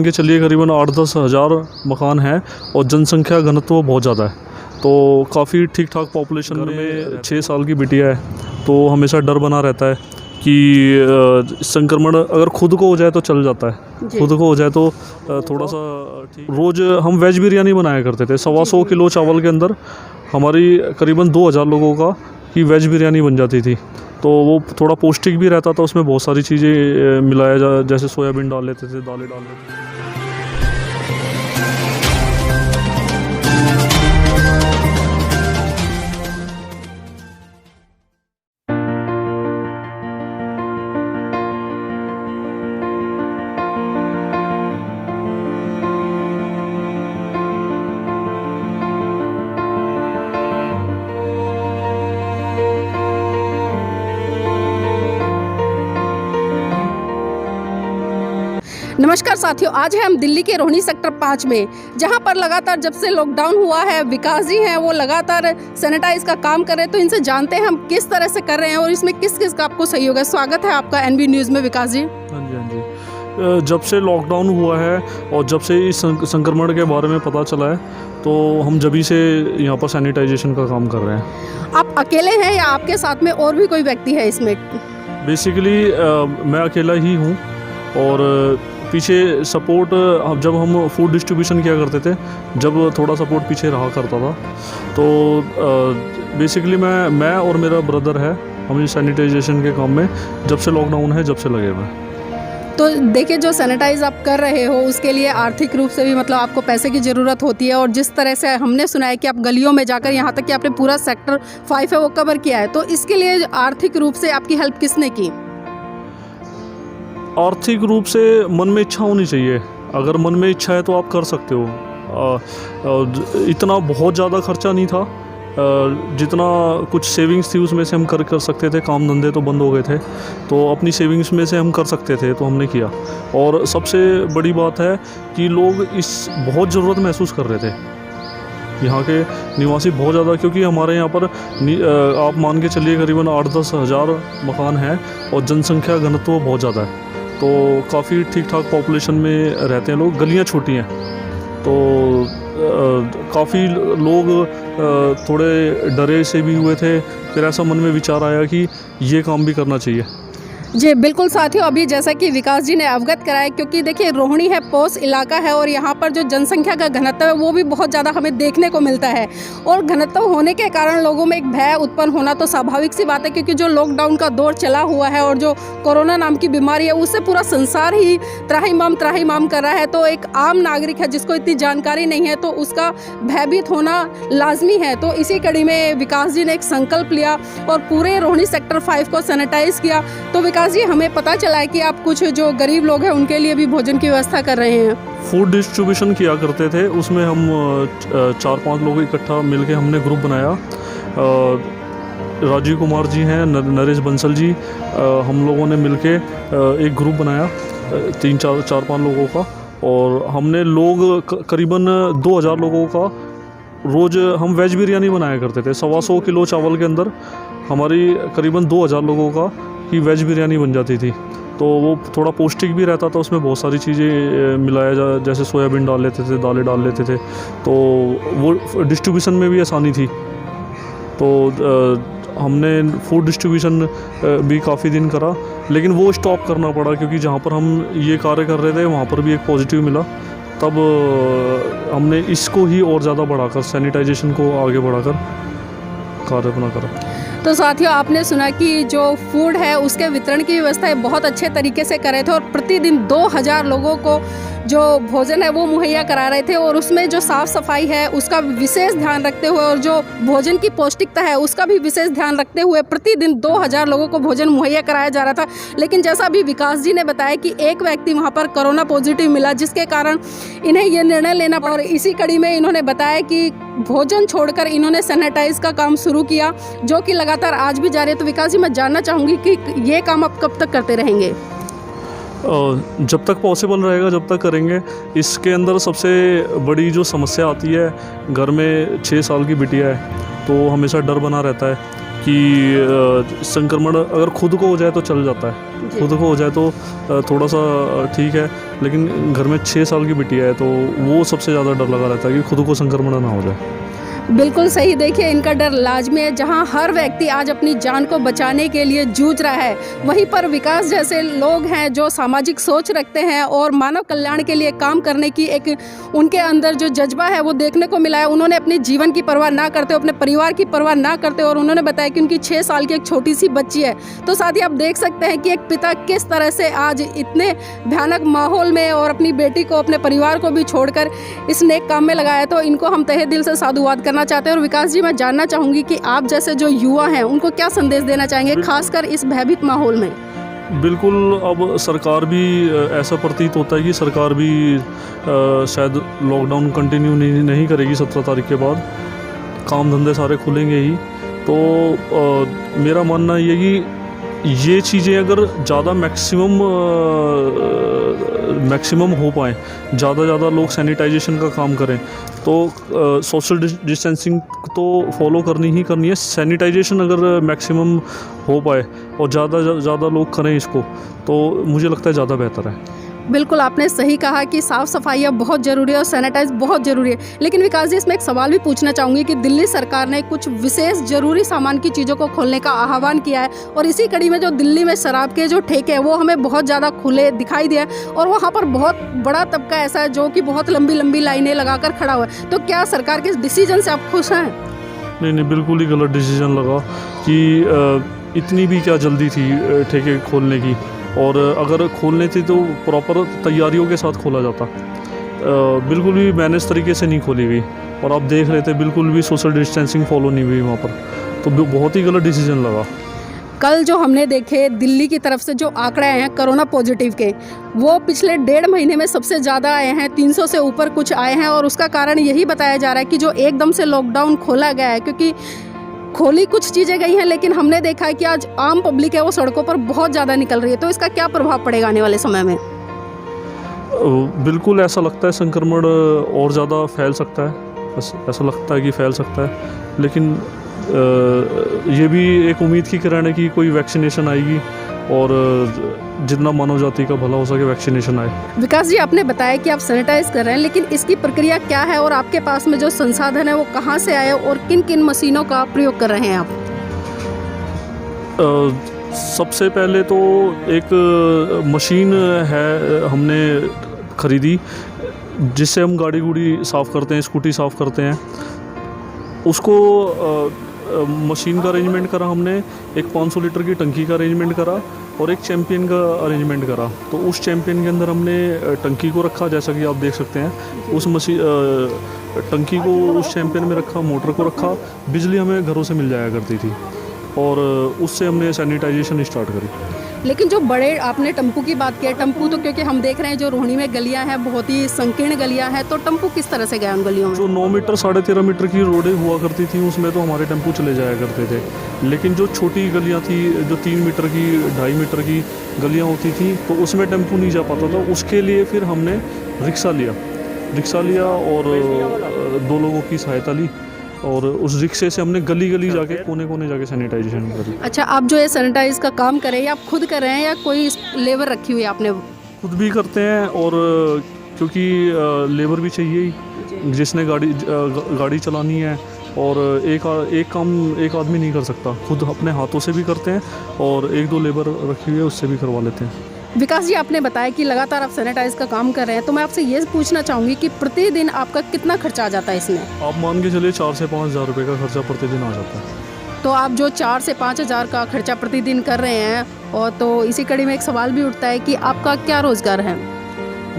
मान के चलिए करीबन 8-10 हज़ार मकान हैं और जनसंख्या घनत्व बहुत ज़्यादा है, तो काफ़ी ठीक ठाक पॉपुलेशन में 6 साल की बिटिया है, तो हमेशा डर बना रहता है कि संक्रमण अगर खुद को हो जाए तो चल जाता है, खुद को हो जाए तो थोड़ा सा ठीक। रोज़ हम वेज बिरयानी बनाया करते थे, 125 किलो चावल के अंदर हमारी करीबन 2000 लोगों का की वेज बिरयानी बन जाती थी। तो वो थोड़ा पौष्टिक भी रहता था, उसमें बहुत सारी चीज़ें मिलाया जैसे सोयाबीन डाल लेते थे, दालें डाल लेते थे। नमस्कार साथियों, आज है हम दिल्ली के रोहिणी सेक्टर 5 में, जहां पर लगातार जब से लॉकडाउन हुआ है विकास जी हैं वो लगातार सैनिटाइज का काम कर रहे हैं। तो इनसे जानते हैं हम किस तरह से कर रहे हैं और इसमें किस किस का आपको सहयोग है। स्वागत है आपका एनबी न्यूज़ में विकास जी। हाँ जी। जब से लॉकडाउन हुआ है और जब से इस संक्रमण के बारे में पता चला है तो हम जभी से यहाँ पर सैनिटाइजेशन का काम कर रहे हैं। आप अकेले हैं या आपके साथ में और भी कोई व्यक्ति है इसमें? बेसिकली मैं अकेला ही हूँ और पीछे सपोर्ट जब हम फूड डिस्ट्रीब्यूशन किया करते थे, जब थोड़ा सपोर्ट पीछे रहा करता था, तो बेसिकली मैं और मेरा ब्रदर है, हम सैनिटाइजेशन के काम में जब से लॉकडाउन है जब से लगे हुए हैं। तो देखिए, जो सैनिटाइज आप कर रहे हो उसके लिए आर्थिक रूप से भी मतलब आपको पैसे की ज़रूरत होती है, और जिस तरह से हमने सुना है कि आप गलियों में जाकर यहाँ तक कि आपने पूरा सेक्टर 5 है वो कवर किया है, तो इसके लिए आर्थिक रूप से आपकी हेल्प किसने की? आर्थिक रूप से मन में इच्छा होनी चाहिए। अगर मन में इच्छा है तो आप कर सकते हो। इतना बहुत ज़्यादा खर्चा नहीं था, जितना कुछ सेविंग्स थी उसमें से हम कर सकते थे। काम धंधे तो बंद हो गए थे, तो अपनी सेविंग्स में से हम कर सकते थे, तो हमने किया। और सबसे बड़ी बात है कि लोग इस बहुत ज़रूरत महसूस कर रहे थे, यहाँ के निवासी बहुत ज़्यादा, क्योंकि हमारे यहाँ पर आप मान के चलिए करीबन 8-10 हज़ार मकान हैं और जनसंख्या घनत्व बहुत ज़्यादा है, तो काफ़ी ठीक ठाक पॉपुलेशन में रहते हैं लोग। गलियाँ छोटी हैं, तो काफ़ी लोग थोड़े डरे से भी हुए थे। फिर ऐसा मन में विचार आया कि ये काम भी करना चाहिए। जी बिल्कुल साथियों, अभी जैसा कि विकास जी ने अवगत कराया, क्योंकि देखिए रोहिणी है पॉश इलाका है और यहाँ पर जो जनसंख्या का घनत्व है वो भी बहुत ज़्यादा हमें देखने को मिलता है, और घनत्व होने के कारण लोगों में एक भय उत्पन्न होना तो स्वाभाविक सी बात है, क्योंकि जो लॉकडाउन का दौर चला हुआ है और जो कोरोना नाम की बीमारी है उससे पूरा संसार ही त्राहिमाम कर रहा है। तो एक आम नागरिक है जिसको इतनी जानकारी नहीं है तो उसका भयभीत होना लाजमी है। तो इसी कड़ी में विकास जी ने एक संकल्प लिया और पूरे रोहिणी सेक्टर 5 को सैनिटाइज किया। तो विकास जी, हमें पता चला है कि आप कुछ जो गरीब लोग हैं उनके लिए भी भोजन की व्यवस्था कर रहे हैं। फूड डिस्ट्रीब्यूशन किया करते थे, उसमें हम 4-5 लोग इकट्ठा मिलके हमने ग्रुप बनाया। राजीव कुमार जी हैं, नरेश बंसल जी, हम लोगों ने मिलके एक ग्रुप बनाया 3-4-5 लोगों का, और हमने लोग करीबन 2000 लोगों का रोज़ हम वेज बिरयानी बनाया करते थे। 125 किलो चावल के अंदर हमारी करीबन 2000 लोगों का की वेज बिरयानी बन जाती थी, तो वो थोड़ा पौष्टिक भी रहता था, उसमें बहुत सारी चीज़ें मिलाया जैसे सोयाबीन डाल लेते थे, दालें डाल लेते थे, तो वो डिस्ट्रीब्यूशन में भी आसानी थी। तो हमने फूड डिस्ट्रीब्यूशन भी काफ़ी दिन करा, लेकिन वो स्टॉप करना पड़ा, क्योंकि जहाँ पर हम ये कार्य कर रहे थे वहाँ पर भी एक पॉजिटिव मिला। तब हमने इसको ही और ज़्यादा बढ़ाकर, सैनिटाइजेशन को आगे बढ़ाकर कार्य अपना करा। तो साथियों, आपने सुना कि जो फूड है उसके वितरण की व्यवस्था बहुत अच्छे तरीके से कर रहे थे, और प्रतिदिन 2000 लोगों को जो भोजन है वो मुहैया करा रहे थे, और उसमें जो साफ़ सफाई है उसका विशेष ध्यान रखते हुए और जो भोजन की पौष्टिकता है उसका भी विशेष ध्यान रखते हुए प्रतिदिन 2000 लोगों को भोजन मुहैया कराया जा रहा था। लेकिन जैसा अभी विकास जी ने बताया कि एक व्यक्ति वहाँ पर कोरोना पॉजिटिव मिला, जिसके कारण इन्हें ये निर्णय लेना पड़ा, और इसी कड़ी में इन्होंने बताया कि भोजन छोड़कर इन्होंने सैनिटाइज का काम शुरू किया, जो कि लगातार आज भी जारी है। तो विकास जी, मैं जानना चाहूँगी कि ये काम आप कब तक करते रहेंगे? जब तक पॉसिबल रहेगा जब तक करेंगे। इसके अंदर सबसे बड़ी जो समस्या आती है, घर में 6 साल की बिटिया है, तो हमेशा डर बना रहता है कि संक्रमण अगर खुद को हो जाए तो चल जाता है, जी। खुद को हो जाए तो थोड़ा सा ठीक है, लेकिन घर में 6 साल की बिटिया है तो वो सबसे ज़्यादा डर लगा रहता है कि खुद को संक्रमण ना हो जाए। बिल्कुल सही। देखिए, इनका डर लाजमी है। जहां हर व्यक्ति आज अपनी जान को बचाने के लिए जूझ रहा है, वहीं पर विकास जैसे लोग हैं जो सामाजिक सोच रखते हैं और मानव कल्याण के लिए काम करने की एक उनके अंदर जो जज्बा है वो देखने को मिला है। उन्होंने अपने जीवन की परवाह ना करते, अपने परिवार की परवाह ना करते, और उन्होंने बताया कि उनकी 6 साल की एक छोटी सी बच्ची है। तो साथ ही आप देख सकते हैं कि एक पिता किस तरह से आज इतने भयानक माहौल में और अपनी बेटी को, अपने परिवार को भी छोड़कर इस नेक काम में लगाया। तो इनको हम तहे दिल से साधुवाद करना चाहते हैं। और विकास जी, मैं जानना चाहूँगी कि आप जैसे जो युवा हैं उनको क्या संदेश देना चाहेंगे, खासकर इस भयभीत माहौल में? बिल्कुल, अब सरकार भी ऐसा प्रतीत होता है कि सरकार भी शायद लॉकडाउन कंटिन्यू नहीं करेगी 17 तारीख के बाद, काम धंधे सारे खुलेंगे ही। तो मेरा मानना ये कि ये चीज़ें अगर ज़्यादा मैक्सिमम हो पाएँ, ज़्यादा लोग सैनिटाइजेशन का काम करें, तो सोशल डिस्टेंसिंग तो फॉलो करनी ही करनी है। सैनिटाइजेशन अगर मैक्सिमम हो पाए और ज़्यादा लोग करें इसको, तो मुझे लगता है ज़्यादा बेहतर है। बिल्कुल, आपने सही कहा कि साफ़ सफाई अब बहुत ज़रूरी है और सैनिटाइज बहुत ज़रूरी है। लेकिन विकास जी, इसमें एक सवाल भी पूछना चाहूँगी कि दिल्ली सरकार ने कुछ विशेष ज़रूरी सामान की चीज़ों को खोलने का आह्वान किया है, और इसी कड़ी में जो दिल्ली में शराब के जो ठेके हैं वो हमें बहुत ज़्यादा खुले दिखाई दिए, और वहाँ पर बहुत बड़ा तबका ऐसा है जो कि बहुत लंबी लाइनें लगाकर खड़ा हुआ है। तो क्या सरकार के इस डिसीजन से आप खुश हैं? नहीं, बिल्कुल ही गलत डिसीजन लगा कि इतनी भी क्या जल्दी थी ठेके खोलने की, और अगर खोलने थी तो प्रॉपर तैयारियों के साथ खोला जाता। बिल्कुल भी मैनेज तरीके से नहीं खोली गई, और आप देख रहे थे बिल्कुल भी सोशल डिस्टेंसिंग फॉलो नहीं हुई वहाँ पर, तो बहुत ही गलत डिसीजन लगा। कल जो हमने देखे दिल्ली की तरफ से जो आंकड़े आए हैं कोरोना पॉजिटिव के, वो पिछले 1.5 महीने में सबसे ज़्यादा आए हैं, 300 से ऊपर कुछ आए हैं। और उसका कारण यही बताया जा रहा है कि जो एकदम से लॉकडाउन खोला गया है, क्योंकि खोली कुछ चीज़ें गई हैं, लेकिन हमने देखा है कि आज आम पब्लिक है वो सड़कों पर बहुत ज़्यादा निकल रही है। तो इसका क्या प्रभाव पड़ेगा आने वाले समय में? बिल्कुल ऐसा लगता है संक्रमण और ज़्यादा फैल सकता है, ऐसा लगता है कि फैल सकता है, लेकिन ये भी एक उम्मीद की किरण है कि कोई वैक्सीनेशन आएगी और जितना मानव जाति का भला हो सके वैक्सीनेशन आए। विकास जी, आपने बताया कि आप सैनिटाइज कर रहे हैं, लेकिन इसकी प्रक्रिया क्या है और आपके पास में जो संसाधन है वो कहाँ से आए और किन किन मशीनों का प्रयोग कर रहे हैं आप? सबसे पहले तो एक मशीन है हमने ख़रीदी जिससे हम गाड़ी गुड़ी साफ़ करते हैं, स्कूटी साफ़ करते हैं। उसको मशीन का अरेंजमेंट करा हमने, एक 500 लीटर की टंकी का अरेंजमेंट करा और एक चैम्पियन का अरेंजमेंट करा। तो उस चैम्पियन के अंदर हमने टंकी को रखा, जैसा कि आप देख सकते हैं। उस टंकी को उस चैम्पियन में रखा, मोटर को रखा, बिजली हमें घरों से मिल जाया करती थी, और उससे हमने सैनिटाइजेशन स्टार्ट करी। लेकिन जो बड़े आपने टम्पू की बात की है, टम्पू तो क्योंकि हम देख रहे हैं जो रोहिणी में गलियां हैं बहुत ही संकीर्ण गलियां हैं, तो टम्पू किस तरह से गया उन गलियों में? जो 9 मीटर 13.5 मीटर की रोडें हुआ करती थी उसमें तो हमारे टेम्पू चले जाया करते थे, लेकिन जो छोटी गलियां थी, जो 3 मीटर की 2.5 मीटर की गलियां होती थी, तो उसमें टेम्पू नहीं जा पाता था। उसके लिए फिर हमने रिक्शा लिया और 2 लोगों की सहायता ली, और उस रिक्शे से हमने गली जाके कोने जाके सैनिटाइजेशन करी। अच्छा, आप जो ये सैनिटाइज का काम कर रहे हैं, आप खुद कर रहे हैं या कोई लेबर रखी हुई है आपने? खुद भी करते हैं, और क्योंकि लेबर भी चाहिए ही, जिसने गाड़ी चलानी है, और एक काम एक आदमी नहीं कर सकता, खुद अपने हाथों से भी करते हैं, और 1-2 लेबर रखी हुई है उससे भी करवा लेते हैं। विकास जी, आपने बताया कि लगातार आप सैनिटाइज का काम कर रहे हैं, तो मैं आपसे ये पूछना चाहूँगी कि प्रतिदिन आपका कितना खर्चा आ जाता है इसमें? आप मान के चलिए 4 से 5 हज़ार रुपये का खर्चा प्रतिदिन आ जाता है। तो आप जो 4 से 5 हज़ार का खर्चा प्रतिदिन कर रहे हैं, और तो इसी कड़ी में एक सवाल भी उठता है कि आपका क्या रोज़गार है?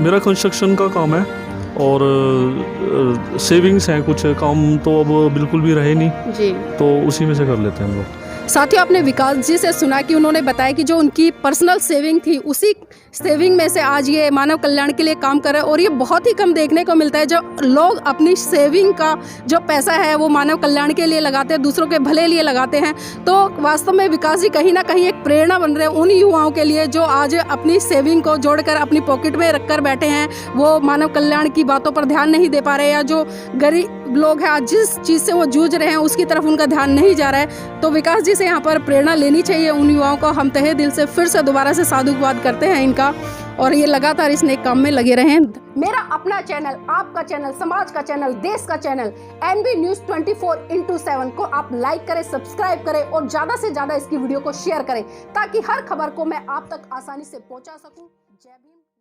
मेरा कंस्ट्रक्शन का काम है, और सेविंग्स हैं कुछ, काम तो अब बिल्कुल भी रहे नहीं जी, तो उसी में से कर लेते हैं हम लोग। साथियों, आपने विकास जी से सुना कि उन्होंने बताया कि जो उनकी पर्सनल सेविंग थी, उसी सेविंग में से आज ये मानव कल्याण के लिए काम कर रहे हैं, और ये बहुत ही कम देखने को मिलता है जो लोग अपनी सेविंग का जो पैसा है वो मानव कल्याण के लिए लगाते हैं, दूसरों के भले लिए लगाते हैं। तो वास्तव में विकास जी कहीं ना कहीं एक प्रेरणा बन रहे हैं उन युवाओं के लिए जो आज अपनी सेविंग को जोड़कर अपनी पॉकेट में रखकर बैठे हैं, वो मानव कल्याण की बातों पर ध्यान नहीं दे पा रहे, या जो गरीब लोग हैं आज जिस चीज़ से वो जूझ रहे हैं उसकी तरफ उनका ध्यान नहीं जा रहा है। तो विकास जी से यहाँ पर प्रेरणा लेनी चाहिए उन युवाओं को। हम तहे दिल से फिर से दोबारा से साधुवाद करते हैं इनका, और ये लगातार इस नेक काम में लगे रहे हैं। मेरा अपना चैनल, आपका चैनल, समाज का चैनल, देश का चैनल NB News 24/7 को आप लाइक करें, सब्सक्राइब करें और ज़्यादा से ज़्यादा इसकी वीडियो को शेयर करें ताकि हर खबर को मैं आप तक आसानी से पहुँचा सकूँ। जय भीम।